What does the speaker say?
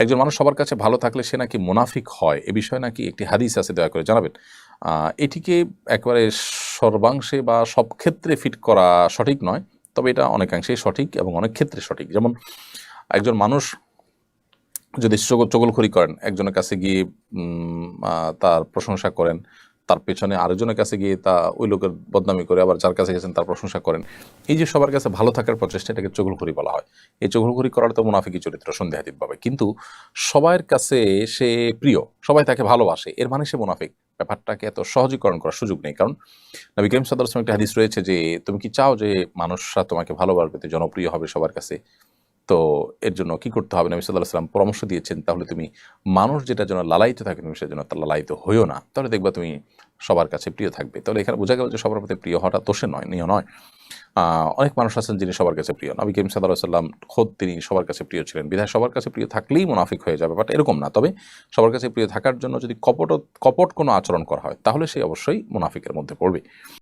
একজন মানুষ সবার কাছে ভালো থাকলে সে নাকি মুনাফিক হয়, এ বিষয়ে নাকি একটি হাদিস আছে, দয়া করে জানাবেন। এটিকে একেবারে সর্বাংশে বা সব ক্ষেত্রে ফিট করা সঠিক নয়, তবে এটা অনেকাংশেই সঠিক এবং অনেক ক্ষেত্রে সঠিক। যেমন একজন মানুষ যদি চগলখড়ি করেন, একজনের কাছে গিয়ে তার প্রশংসা করেন, তার পেছনে আরেকজনের কাছে গিয়ে ওই লোকের বদনামি করে, আবার যার কাছে গেছেন তার প্রশংসা করেন, এই যে সবার কাছে ভালো থাকার প্রচেষ্টা, এটাকে চগলখড়ি বলা হয়। এই চগলখড়ি করার তো মুনাফিকি চরিত্র সন্দেহাতীতভাবে। কিন্তু সবার কাছে সে প্রিয়, সবাই তাকে ভালোবাসে, এর মানে সে মুনাফিক, ব্যাপারটাকে এত সহজীকরণ করার সুযোগ নেই। কারণ নবী করিম সাল্লাল্লাহু আলাইহি ওয়াসাল্লাম একটা হাদিস রয়েছে যে তুমি কি চাও যে মানুষরা তোমাকে ভালোবাসবে, জনপ্রিয় হবে সবার কাছে? তো এর জন্য কি করতে হবে? নবী সাল্লাল্লাহু আলাইহি ওয়াসাল্লাম পরামর্শ দিয়েছেন, তাহলে তুমি মানুষ যেটার জন্য লালায়িত থাকে তুমি সেজন্য তার লালায়িত হইও না, তাহলে দেখবা তুমি সবার কাছে প্রিয় থাকবে। তাহলে এখানে বোঝা গেল যে সবার প্রতি প্রিয় হওয়াটা দোষের নয়, নিয় নয়। অনেক মানুষ আছেন যিনি সবার কাছে প্রিয়। নবী করিম সাল্লাল্লাহু আলাইহি ওয়াসাল্লাম খোদ তিনি সবার কাছে প্রিয় ছিলেন, বিধায় সবার কাছে প্রিয় থাকলেই মুনাফিক হয়ে যাবে, বাট এরকম না। তবে সবার কাছে প্রিয় থাকার জন্য যদি কপট কোনো আচরণ করা হয়, তাহলে সে অবশ্যই মুনাফিকের মধ্যে পড়বে।